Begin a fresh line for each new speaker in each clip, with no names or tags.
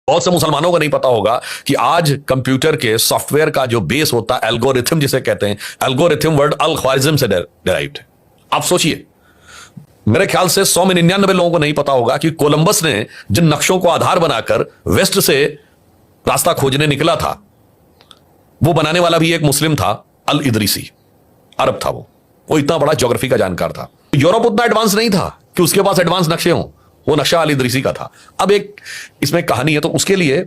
बहुत से मुसलमानों को नहीं पता होगा कि आज कंप्यूटर के सॉफ्टवेयर का जो बेस होता है, एल्गोरिथम जिसे कहते हैं, एल्गोरिथम वर्ड अल ख्वारिज्म से डेराइव्ड है। आप सोचिए, मेरे ख्याल से 100 में 99 लोगों को नहीं पता होगा कि कोलंबस ने जिन नक्शों को आधार बनाकर वेस्ट से रास्ता खोजने निकला था, वो बनाने वाला भी एक मुस्लिम था, अल इदरीसी, अरब था। वो इतना बड़ा ज्योग्राफी का जानकार था। यूरोप उतना एडवांस नहीं था कि उसके पास एडवांस नक्शे हों। वो नक्शा अल इदरीसी का था। अब एक इसमें कहानी है, तो उसके लिए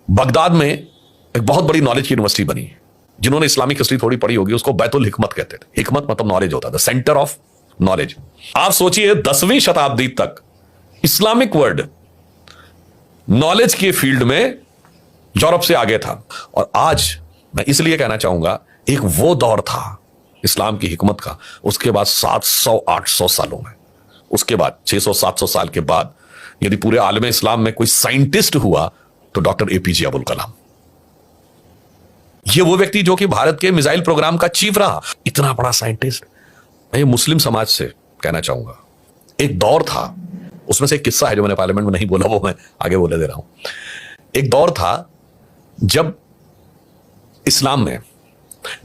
बगदाद में एक बहुत बड़ी नॉलेज की यूनिवर्सिटी बनी। जिन्होंने इस्लामिक हिस्ट्री थोड़ी पढ़ी होगी, उसको बैतुल हिकमत कहते थे। हिकमत मतलब नॉलेज होता था, सेंटर ऑफ नॉलेज। आप सोचिए 10वीं शताब्दी तक इस्लामिक वर्ल्ड नॉलेज के फील्ड में यूरोप से आगे था। और आज मैं इसलिए कहना चाहूंगा, एक वो दौर था इस्लाम की हिकमत का, उसके बाद 700-800 सालों में, उसके बाद 600-700 साल के बाद यदि पूरे आलम इस्लाम में कोई साइंटिस्ट हुआ तो डॉक्टर एपीजे अब्दुल कलाम। ये वो व्यक्ति जो कि भारत के मिसाइल प्रोग्राम का चीफ रहा, इतना बड़ा साइंटिस्ट। मैं ये मुस्लिम समाज से कहना चाहूंगा, एक दौर था, उसमें से एक किस्सा है जो मैंने पार्लियामेंट में नहीं बोला, वो मैं आगे बोले दे रहा हूं। एक दौर था जब इस्लाम में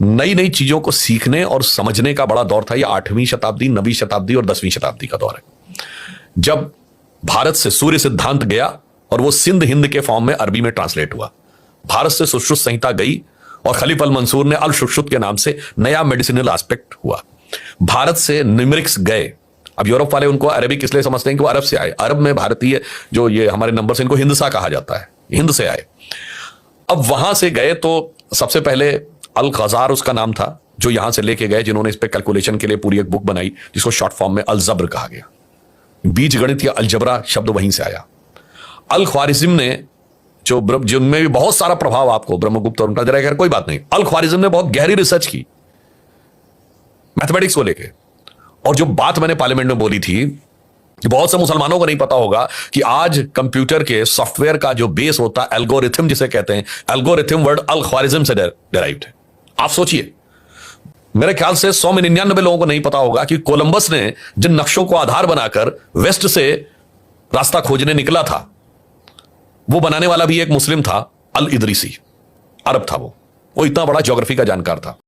नई नई चीजों को सीखने और समझने का बड़ा दौर था। ये 8वीं शताब्दी, 9वीं शताब्दी और 10वीं शताब्दी का दौर है, जब भारत से सूर्य सिद्धांत गया और वो सिंध हिंद के फॉर्म में अरबी में ट्रांसलेट हुआ। भारत से सुश्रुत संहिता गई और खलीफ अल मंसूर ने अल सुश्रुत के नाम से नया मेडिसिनल एस्पेक्ट हुआ। भारत से न्यूमेरिक्स गए। अब यूरोप वाले उनको अरबिक इसलिए समझते हैं कि वो अरब से आए। अरब में भारतीय जो ये हमारे नंबर से, इनको हिंदसा कहा जाता है, हिंद से आए। अब वहां से गए तो सबसे पहले अल ग़ज़ार उसका नाम था, जो यहां से लेके गए, जिन्होंने इस पे कैलकुलेशन के लिए पूरी एक बुक बनाई जिसको शॉर्ट फॉर्म में अल जब्र कहा गया। बीज गणित या अलजबरा शब्द वहीं से आया। अल ख्वारिज्म ने जिनमें भी बहुत सारा प्रभाव आपको ब्रह्मगुप्त और उनका जरा, खैर कोई बात नहीं, अल ख्वारिज्म ने बहुत गहरी रिसर्च की मैथमेटिक्स को लेके। और जो बात मैंने पार्लियामेंट में बोली थी कि बहुत से मुसलमानों को नहीं पता होगा कि आज कंप्यूटर के सॉफ्टवेयर का जो बेस होता है, एल्गोरिथम जिसे कहते हैं, एल्गोरिथम वर्ड अल ख्वारिज्म से डेराइव्ड है। आप सोचिए, मेरे ख्याल से 100 में 99 लोगों को नहीं पता होगा कि कोलंबस ने जिन नक्शों को आधार बनाकर वेस्ट से रास्ता खोजने निकला था, वो बनाने वाला भी एक मुस्लिम था, अल इदरीसी, अरब था। वो इतना बड़ा ज्योग्राफी का जानकार था।